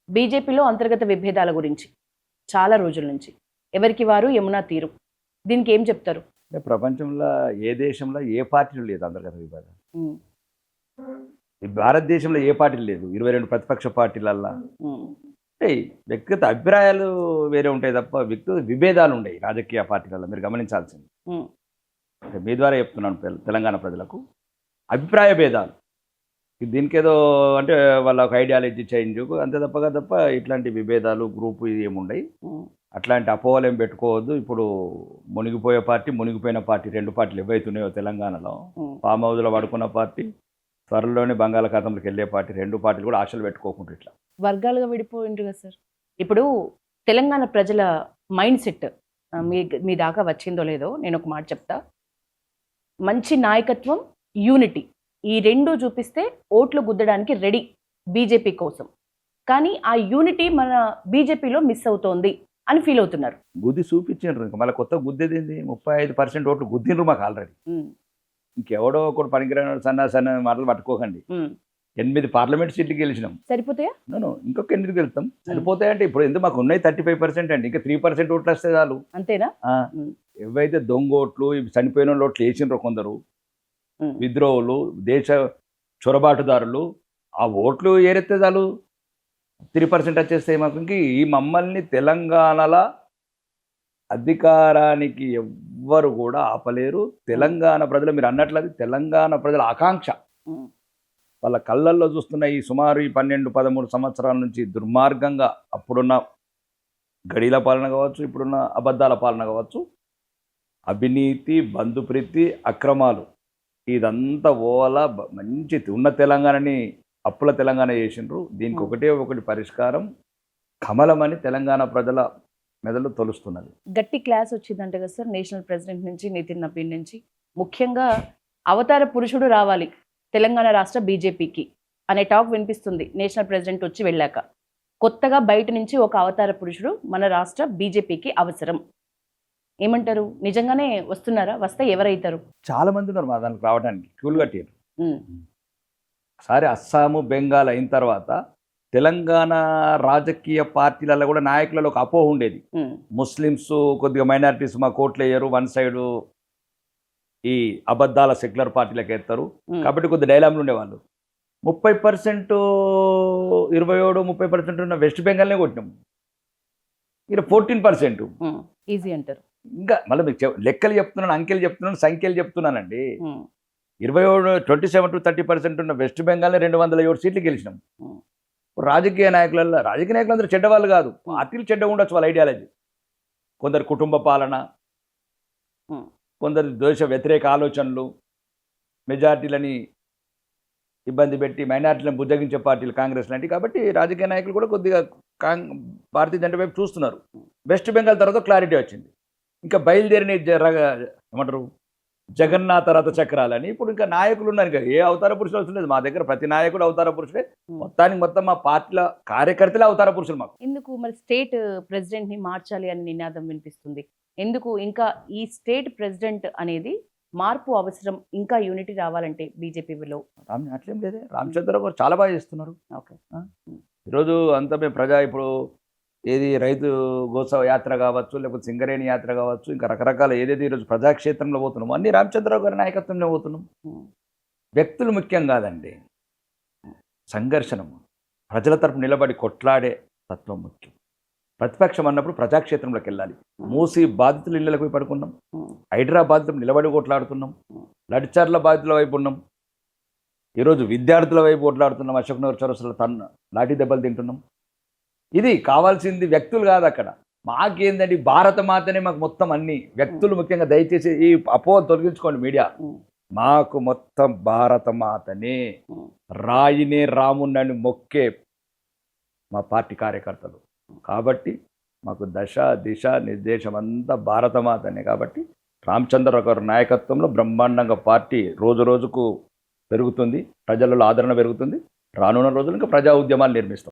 బీజేపీలో అంతర్గత విభేదాల గురించి చాలా రోజుల నుంచి ఎవరికి వారు యమునా తీరు. దీనికి ఏం చెప్తారు? అంటే ప్రపంచంలో ఏ దేశంలో ఏ పార్టీలు లేదు అంతర్గత విభేదం. ఉమ్, ఈ భారతదేశంలో ఏ పార్టీలు లేదు. 22 ప్రతిపక్ష పార్టీలల్లా ఉమ్, అంటే వ్యక్తిగత అభిప్రాయాలు వేరే ఉంటాయి తప్ప వ్యక్తిగత విభేదాలు ఉండవు రాజకీయ పార్టీలలో. మీరు గమనించాల్సింది. ఉమ్, అంటే మీ ద్వారా చెప్తున్నాను తెలంగాణ ప్రజలకు అభిప్రాయ భేదాలు. దీనికేదో అంటే వాళ్ళ ఒక ఐడియాలజీ చేంజ్ అంతే తప్ప ఇట్లాంటి విభేదాలు గ్రూపు ఏముండయి. ఉమ్, అట్లాంటి అపోహలు ఏం పెట్టుకోవద్దు. ఇప్పుడు మునిగిపోయే పార్టీ, మునిగిపోయిన పార్టీ 2 పార్టీలు ఏవైతున్నాయో తెలంగాణలో, ఉమ్. ఫామ్ హౌస్లో పడుకున్న పార్టీ, త్వరలోనే బంగాళాఖాతంలోకి వెళ్ళే పార్టీ, 2 పార్టీలు కూడా ఆశలు పెట్టుకోకుండా ఇట్లా వర్గాలుగా విడిపోయిండ్రు కదా సార్. ఇప్పుడు తెలంగాణ ప్రజల మైండ్ సెట్ మీ మీ దాకా వచ్చిందో లేదో నేను ఒక మాట చెప్తా. మంచి నాయకత్వం, యూనిటీ, ఈ రెండు చూపిస్తే ఓట్లు గుద్దడానికి రెడీ బీజేపీ కోసం. కానీ ఆ యూనిటీ మన బీజేపీలో మిస్ అవుతోంది అని ఫీల్ అవుతున్నారు. గుద్ది చూపించారు. ఇంకా మళ్ళీ కొత్త గుద్దేది 35% ఓట్లు గుద్దిండ్రు మాకు ఆల్రెడీ. ఉమ్, ఇంకెవడో ఒకటి పనికిరాని సన్న మాటలు పట్టుకోకండి. ఉమ్. 8 పార్లమెంట్ సీట్లు గెలిచినాం. సరిపోతాయా? నేను ఇంకొక 8 గెలుస్తాం. సరిపోతాయంటే ఇప్పుడు ఎందుకు మాకు ఉన్నాయి 35% అండి. ఇంకా 3% ఓట్లు వస్తే చాలు. అంతేనా? ఆ, ఉమ్, ఏవైతే దొంగ ఓట్లు, ఇవి చనిపోయిన వాళ్ళు ఓట్లు వేసిండ్రో కొందరు ఉమ్. విద్రోహులు, దేశ చొరబాటుదారులు, ఆ ఓట్లు ఏరెత్తే చాలు 3% వచ్చేస్తాయి మాకు. ఇంక ఈ మమ్మల్ని తెలంగాణలో అధికారానికి ఎవ్వరు కూడా ఆపలేరు. తెలంగాణ ప్రజలు, మీరు అన్నట్లు అది తెలంగాణ ప్రజల ఆకాంక్ష. ఉమ్, వాళ్ళ కళ్ళల్లో చూస్తున్న ఈ సుమారు ఈ 12-13 సంవత్సరాల నుంచి దుర్మార్గంగా అప్పుడున్న గడీల పాలన కావచ్చు, ఇప్పుడున్న అబద్ధాల పాలన కావచ్చు, అవినీతి, బంధుప్రీతి, అక్రమాలు, ఇదంతా ఓలా మంచి ఉన్న తెలంగాణని అప్పుల తెలంగాణ చేసిండ్రు. దీనికి ఒకటి పరిష్కారం కమలమని తెలంగాణ ప్రజల మెదడు తొలుస్తున్నది. గట్టి క్లాస్ వచ్చిందంట కదా సార్ నేషనల్ ప్రెసిడెంట్ నుంచి, నితిన్ నబీన్ నుంచి. ముఖ్యంగా అవతార పురుషుడు రావాలి తెలంగాణ రాష్ట్ర బీజేపీకి అనే టాక్ వినిపిస్తుంది నేషనల్ ప్రెసిడెంట్ వచ్చి వెళ్ళాక. కొత్తగా బయట నుంచి ఒక అవతార పురుషుడు మన రాష్ట్ర బీజేపీకి అవసరం. ఏమంటారు? నిజంగానే వస్తున్నారా? వస్తే ఎవరైతారు? చాలా మంది ఉన్నారు మా దానికి రావడానికి క్యూలు కట్టారు. ఉమ్, ఒకసారి అస్సాము, బెంగాల్ అయిన తర్వాత తెలంగాణ రాజకీయ పార్టీలలో కూడా నాయకులలో ఒక అపోహ ఉండేది. ఉమ్, ముస్లిమ్స్ కొద్దిగా మైనారిటీస్ మా కోట్లు వేయరు, వన్ సైడు ఈ అబద్ధాల సెక్యులర్ పార్టీలకు ఎత్తారు కాబట్టి కొద్ది డైలాగులు ఉండేవాళ్ళు. 30% 27-30% ఉన్న వెస్ట్ బెంగాల్నే కొట్టినాం. ఇక్కడ 14%. ఉమ్, ఈజీ అంటారు. ఇంకా మళ్ళీ మీకు లెక్కలు చెప్తున్నాను, అంకెలు చెప్తున్నాను, సంఖ్యలు చెప్తున్నానండి. ఉమ్, 27-30% ఉన్న వెస్ట్ బెంగాల్ని 207 సీట్లు గెలిచినాం. ఉమ్, రాజకీయ నాయకులందరూ చెడ్డవాళ్ళు కాదు. పార్టీలు చెడ్డ ఉండొచ్చు, వాళ్ళ ఐడియాలజీ. కొందరు కుటుంబ పాలన, ఉమ్, కొందరు దేశ వ్యతిరేక ఆలోచనలు, మెజార్టీలని ఇబ్బంది పెట్టి మైనార్టీలను బుజ్జగించే పార్టీలు కాంగ్రెస్ లాంటివి. కాబట్టి రాజకీయ నాయకులు కూడా కొద్దిగా భారతీయ జనతా వైపు చూస్తున్నారు. వెస్ట్ బెంగాల్ తర్వాత క్లారిటీ వచ్చింది. ఇంకా బయలుదేరిన ఏమంటారు జగన్నాథ రథ చక్రాలని. ఇప్పుడు ఇంకా నాయకులు ఉన్నారు. ఇంకా ఏ అవతార పురుషులు అవసరం లేదు మా దగ్గర. ప్రతి నాయకుడు అవతార పురుషుడే. మొత్తం మా పార్టీల కార్యకర్తలే అవతార పురుషులు మాకు. ఎందుకు మరి స్టేట్ ప్రెసిడెంట్ ని మార్చాలి అని నినాదం వినిపిస్తుంది? ఎందుకు ఇంకా ఈ స్టేట్ ప్రెసిడెంట్ అనేది మార్పు అవసరం? ఇంకా యూనిటీ రావాలంటే బీజేపీలో. అట్లేం లేదే. రామచంద్ర గారు చాలా బాగా చేస్తున్నారు. ఓకే. ఈరోజు అంతా మేము ఇప్పుడు ఏది రైతు గోత్సవ యాత్ర కావచ్చు, లేకపోతే సింగరేణి యాత్ర కావచ్చు, ఇంకా రకరకాల ఏదైతే ఈరోజు ప్రజాక్షేత్రంలో పోతున్నామో అన్ని రామచంద్రరావు గారి నాయకత్వంలో పోతున్నాం. వ్యక్తులు ముఖ్యం కాదండి, సంఘర్షణము, ప్రజల తరపు నిలబడి కొట్లాడే తత్వం ముఖ్యం. ప్రతిపక్షం అన్నప్పుడు ప్రజాక్షేత్రంలోకి వెళ్ళాలి. మూసి బాధితులు ఇళ్ళకి పోయి పడుకున్నాం, హైదరాబాద్లో నిలబడి కొట్లాడుతున్నాం, లడ్చర్ల బాధితుల వైపు ఉన్నాం, ఈరోజు విద్యార్థుల వైపు కొట్లాడుతున్నాం, అశోక్నగర్ చౌరస్తాలో లాఠీ దెబ్బలు తింటున్నాం. ఇది కావాల్సింది వ్యక్తులు కాదు అక్కడ. మాకేందండి భారత మాతనే మాకు మొత్తం అన్ని. వ్యక్తులు ముఖ్యంగా దయచేసి ఈ అపోహ తొలగించుకోండి మీడియా. మాకు మొత్తం భారత మాతనే, రాయినే రామున్నని మొక్కే మా పార్టీ కార్యకర్తలు. కాబట్టి మాకు దశ దిశ నిర్దేశం అంతా భారతమాతనే. కాబట్టి రామచంద్రరావు గారి నాయకత్వంలో బ్రహ్మాండంగా పార్టీ రోజు రోజుకు పెరుగుతుంది, ప్రజలలో ఆదరణ పెరుగుతుంది. రానున్న రోజులు ఇంకా ప్రజా ఉద్యమాలు నిర్మిస్తాం.